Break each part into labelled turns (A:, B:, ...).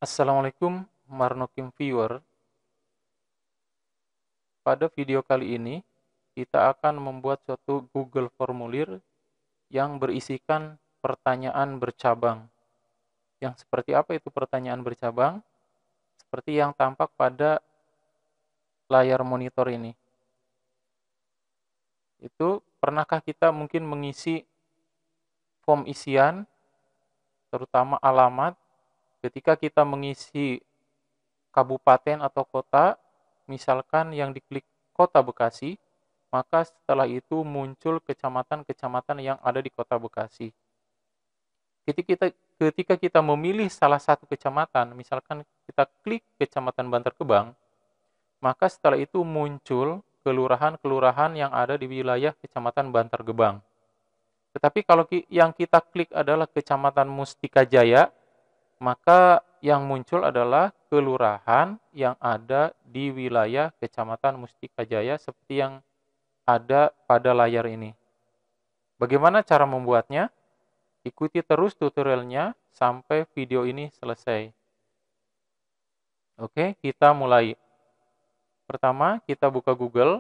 A: Assalamualaikum Marnokim viewer. Pada video kali ini kita akan membuat suatu Google formulir yang berisikan pertanyaan bercabang. Yang seperti apa itu pertanyaan bercabang? Seperti yang tampak pada layar monitor ini. Itu pernahkah kita mungkin mengisi form isian, terutama alamat, ketika kita mengisi kabupaten atau kota, misalkan yang diklik Kota Bekasi, maka setelah itu muncul kecamatan-kecamatan yang ada di Kota Bekasi. Ketika kita memilih salah satu kecamatan, misalkan kita klik Kecamatan Bantar Gebang, maka setelah itu muncul kelurahan-kelurahan yang ada di wilayah Kecamatan Bantar Gebang. Tetapi kalau yang kita klik adalah Kecamatan Mustika Jaya, maka yang muncul adalah kelurahan yang ada di wilayah Kecamatan Mustika Jaya seperti yang ada pada layar ini. Bagaimana cara membuatnya? Ikuti terus tutorialnya sampai video ini selesai. Oke, kita mulai. Pertama, kita buka Google.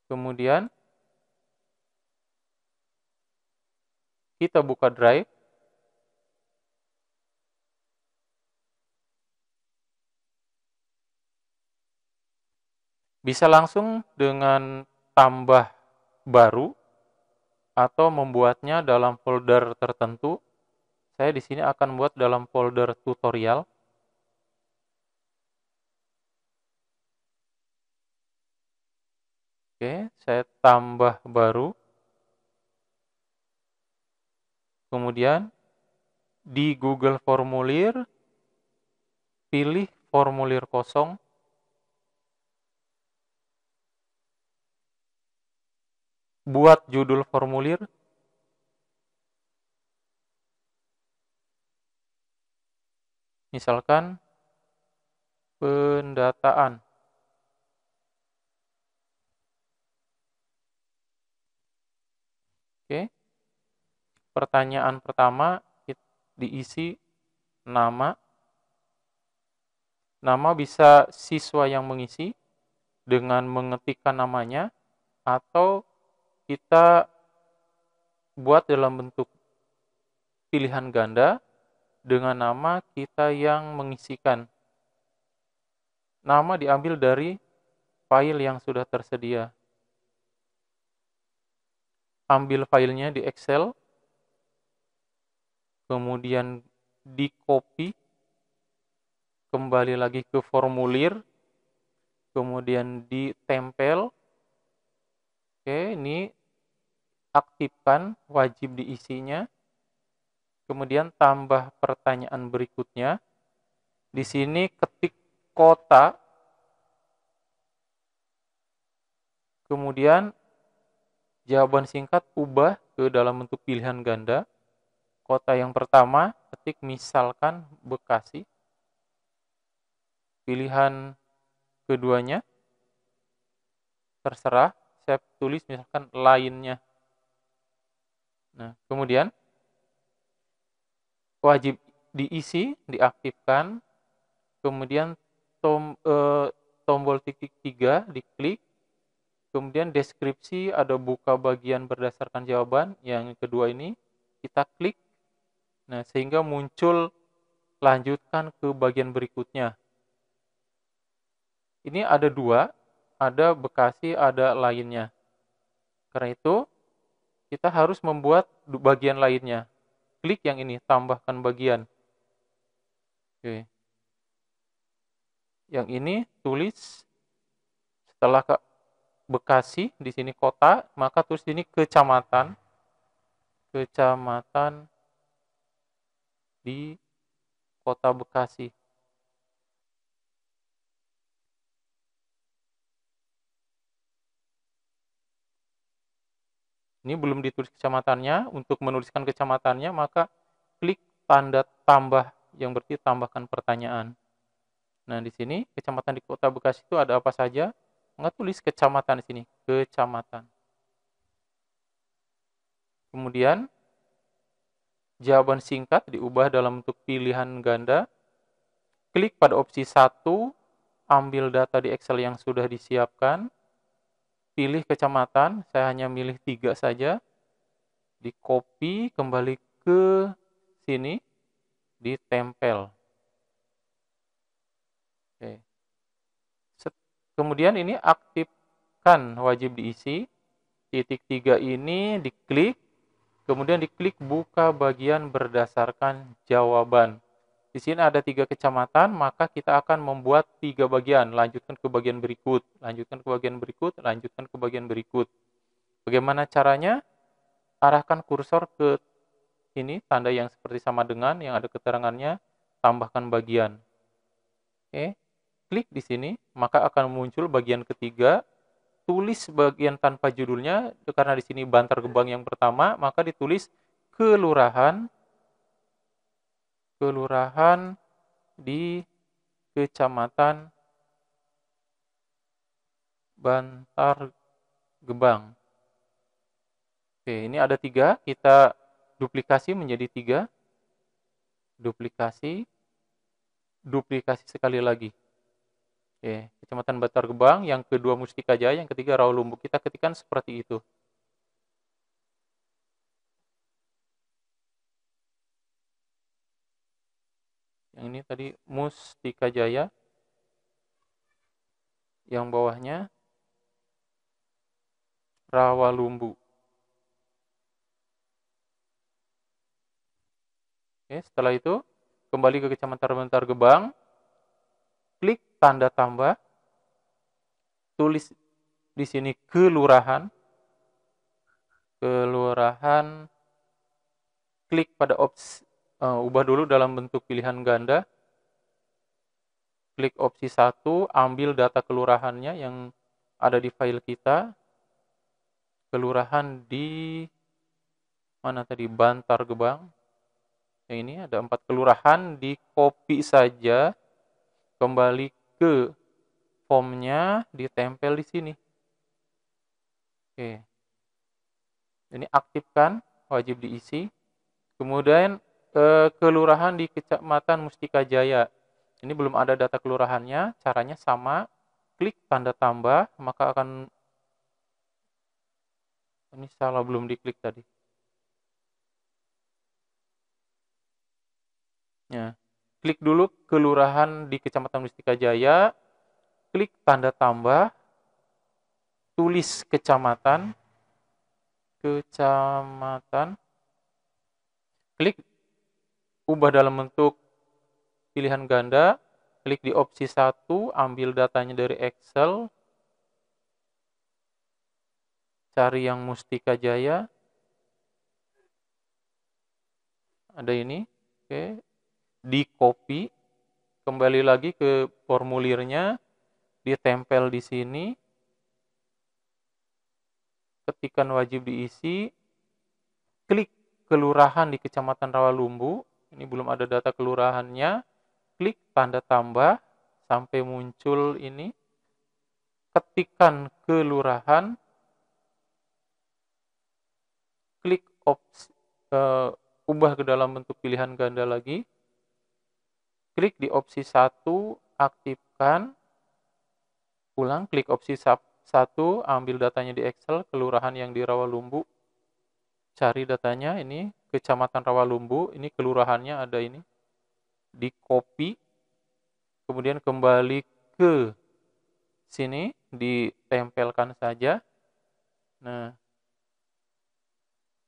A: Kemudian, kita buka Drive. Bisa langsung dengan tambah baru atau membuatnya dalam folder tertentu. Saya di sini akan buat dalam folder tutorial. Oke, saya tambah baru. Kemudian di Google Formulir, pilih formulir kosong. Buat judul formulir. Misalkan pendataan. Oke. Pertanyaan pertama diisi nama. Nama bisa siswa yang mengisi dengan mengetikkan namanya atau kita buat dalam bentuk pilihan ganda dengan nama kita yang mengisikan. Nama diambil dari file yang sudah tersedia. Ambil filenya di Excel, kemudian di copy, kembali lagi ke formulir, kemudian ditempel. Oke, ini aktifkan, wajib diisinya. Kemudian tambah pertanyaan berikutnya. Di sini ketik kota. Kemudian jawaban singkat ubah ke dalam bentuk pilihan ganda. Kota yang pertama, ketik misalkan Bekasi. Pilihan keduanya, terserah, saya tulis misalkan lainnya. Nah, kemudian wajib diisi, diaktifkan, kemudian tombol titik 3 diklik, kemudian deskripsi ada buka bagian berdasarkan jawaban, yang kedua ini kita klik, nah sehingga muncul lanjutkan ke bagian berikutnya. Ini ada dua, ada Bekasi, ada lainnya. Karena itu kita harus membuat bagian lainnya. Klik yang ini, tambahkan bagian. Oke. Yang ini tulis setelah Bekasi, di sini kota, maka tulis ini kecamatan. Kecamatan di Kota Bekasi. Ini belum ditulis kecamatannya. Untuk menuliskan kecamatannya, maka klik tanda tambah yang berarti tambahkan pertanyaan. Nah, di sini kecamatan di Kota Bekasi itu ada apa saja? Maka tulis kecamatan di sini, kecamatan. Kemudian jawaban singkat diubah dalam bentuk pilihan ganda. klik pada opsi 1, ambil data di Excel yang sudah disiapkan, pilih kecamatan, saya hanya milih 3 saja, di-copy, kembali ke sini, ditempel. Oke. Kemudian ini aktifkan wajib diisi, titik 3 ini diklik, kemudian diklik buka bagian berdasarkan jawaban. Di sini ada 3 kecamatan, maka kita akan membuat 3 bagian. Lanjutkan ke bagian berikut, lanjutkan ke bagian berikut, lanjutkan ke bagian berikut. Bagaimana caranya? Arahkan kursor ke ini, tanda yang seperti sama dengan, yang ada keterangannya, tambahkan bagian. Oke, klik di sini, maka akan muncul bagian ketiga. Tulis bagian tanpa judulnya, karena di sini Bantar Gebang yang pertama, maka ditulis kelurahan di Kecamatan Bantar Gebang. Oke, ini ada 3, kita duplikasi menjadi 3, duplikasi sekali lagi. Oke, Kecamatan Bantar Gebang, yang kedua Mustika Jaya, yang ketiga Rawalumbu. Kita ketikkan seperti itu. Yang ini tadi Mustika Jaya, yang bawahnya Rawalumbu. Oke, setelah itu kembali ke Kecamatan Bantar Gebang, klik tanda tambah, tulis di sini kelurahan, klik pada opsi, ubah dulu dalam bentuk pilihan ganda, klik opsi 1, ambil data kelurahannya yang ada di file kita, kelurahan di mana tadi, Bantar Gebang. Yang ini ada 4 kelurahan, di copy saja, kembali ke formnya, ditempel di sini. Oke. Ini aktifkan, wajib diisi. Kemudian kelurahan di Kecamatan Mustika Jaya. Ini belum ada data kelurahannya, caranya sama, klik tanda tambah, maka akan, ini salah, belum diklik tadi. Ya, klik dulu kelurahan di Kecamatan Mustika Jaya, klik tanda tambah, tulis kecamatan, klik ubah dalam bentuk pilihan ganda, klik di opsi 1, ambil datanya dari Excel, cari yang Mustika Jaya, ada ini, oke, di copy, kembali lagi ke formulirnya, ditempel di sini, ketikkan wajib diisi, klik kelurahan di Kecamatan Rawalumbu, ini belum ada data kelurahannya, klik tanda tambah, sampai muncul ini, ketikkan kelurahan, klik opsi, ubah ke dalam bentuk pilihan ganda lagi, klik di opsi 1, aktifkan, ulang, klik opsi 1, ambil datanya di Excel, kelurahan yang di Rawalumbu, cari datanya, ini Kecamatan Rawalumbu, ini kelurahannya ada ini, di copy, kemudian kembali ke sini, ditempelkan saja. Nah,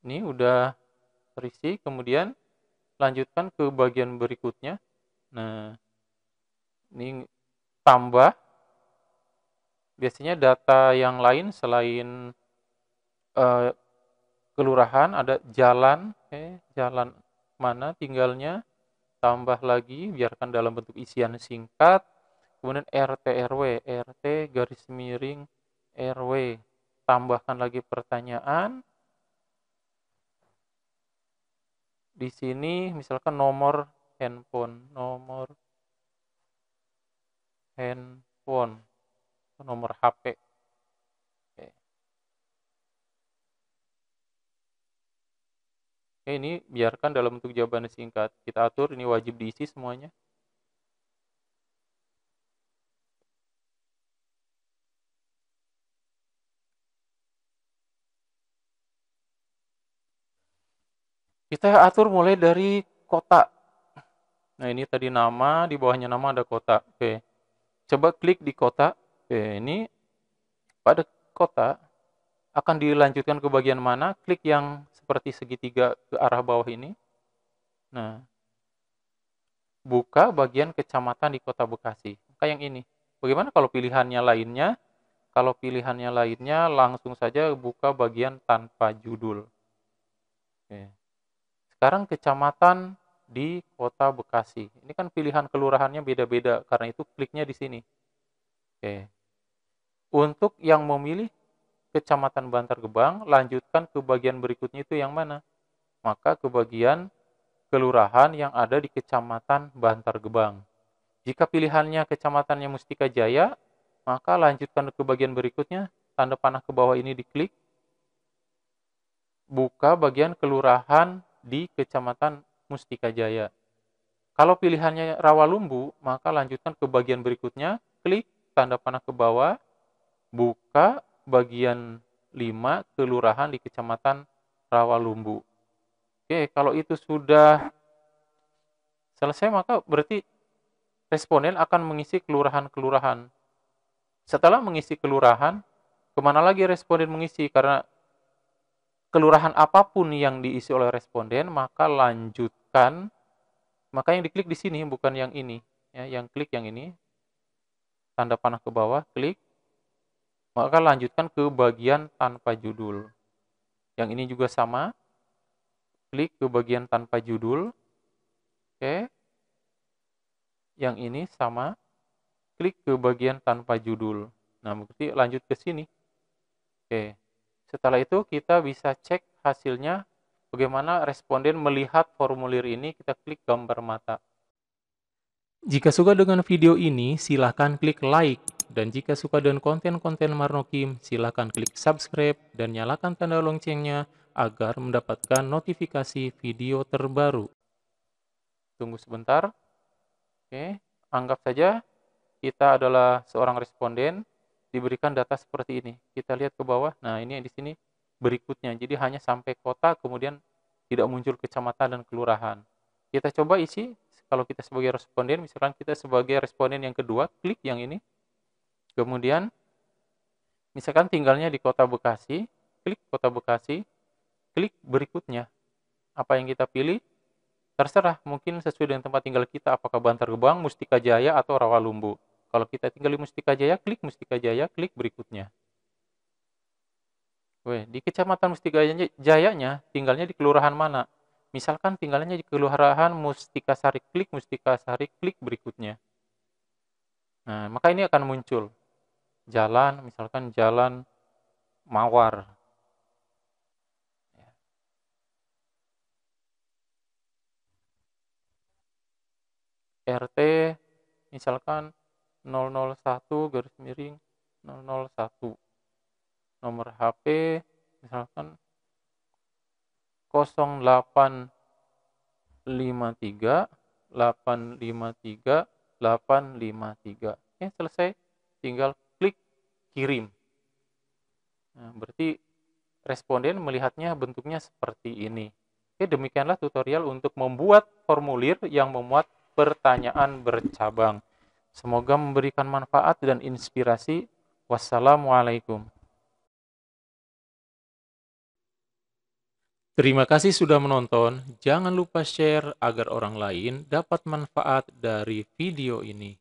A: ini udah terisi, kemudian lanjutkan ke bagian berikutnya. Nah, ini tambah, biasanya data yang lain selain kelurahan, ada jalan, jalan mana tinggalnya, tambah lagi, biarkan dalam bentuk isian singkat, kemudian RT RW, RT garis miring RW, tambahkan lagi pertanyaan, di sini misalkan nomor handphone, nomor HP. Oke. Oke, ini biarkan dalam bentuk jawaban singkat. Kita atur, ini wajib diisi semuanya. Kita atur mulai dari kota. Nah, ini tadi nama, di bawahnya nama ada kota. Oke. Coba klik di kota. Oke, ini pada kota akan dilanjutkan ke bagian mana? Klik yang seperti segitiga ke arah bawah ini. Nah, buka bagian kecamatan di Kota Bekasi. Kayak yang ini. Bagaimana kalau pilihannya lainnya? Kalau pilihannya lainnya langsung saja buka bagian tanpa judul. Oke. Sekarang kecamatan di Kota Bekasi. Ini kan pilihan kelurahannya beda-beda, karena itu kliknya di sini. Oke. Untuk yang memilih Kecamatan Bantar Gebang, lanjutkan ke bagian berikutnya itu yang mana? Maka ke bagian kelurahan yang ada di Kecamatan Bantar Gebang. Jika pilihannya kecamatannya Mustika Jaya, maka lanjutkan ke bagian berikutnya, tanda panah ke bawah ini diklik, buka bagian kelurahan di Kecamatan Mustika Jaya. Kalau pilihannya Rawalumbu, maka lanjutkan ke bagian berikutnya, klik tanda panah ke bawah, buka bagian 5 kelurahan di Kecamatan Rawalumbu. Oke, kalau itu sudah selesai, maka berarti responden akan mengisi kelurahan-kelurahan. Setelah mengisi kelurahan, kemana lagi responden mengisi? Karena kelurahan apapun yang diisi oleh responden, maka lanjutkan, maka yang diklik di sini bukan yang ini, ya, yang klik yang ini, tanda panah ke bawah, klik, maka lanjutkan ke bagian tanpa judul. Yang ini juga sama, klik ke bagian tanpa judul, oke. Yang ini sama, klik ke bagian tanpa judul. Nah, berarti lanjut ke sini. Oke. Setelah itu kita bisa cek hasilnya bagaimana responden melihat formulir ini, kita klik gambar mata. Jika suka dengan video ini, silakan klik like. Dan jika suka dengan konten-konten Marnokim, silakan klik subscribe dan nyalakan tanda loncengnya agar mendapatkan notifikasi video terbaru. Tunggu sebentar. Oke, anggap saja kita adalah seorang responden, diberikan data seperti ini. Kita lihat ke bawah, nah ini di sini berikutnya. Jadi hanya sampai kota, kemudian tidak muncul kecamatan dan kelurahan. Kita coba isi, kalau kita sebagai responden, misalkan kita sebagai responden yang kedua, klik yang ini. Kemudian, misalkan tinggalnya di Kota Bekasi, klik Kota Bekasi, klik berikutnya. Apa yang kita pilih? Terserah, mungkin sesuai dengan tempat tinggal kita, apakah Bantar Gebang, Mustika Jaya, atau Rawalumbu. Kalau kita tinggal di Mustika Jaya, klik Mustika Jaya, klik berikutnya. Di Kecamatan Mustika Jayanya, tinggalnya di kelurahan mana? Misalkan tinggalnya di kelurahan Mustika Sari, klik Mustika Sari, klik berikutnya. Nah, maka ini akan muncul. Jalan, misalkan Jalan Mawar. RT, misalkan 001/001. Nomor HP, misalkan 0853 853 853. Oke, selesai. Tinggal klik kirim. Nah, berarti responden melihatnya bentuknya seperti ini. Oke, demikianlah tutorial untuk membuat formulir yang memuat pertanyaan bercabang. Semoga memberikan manfaat dan inspirasi. Wassalamualaikum. Terima kasih sudah menonton. Jangan lupa share agar orang lain dapat manfaat dari video ini.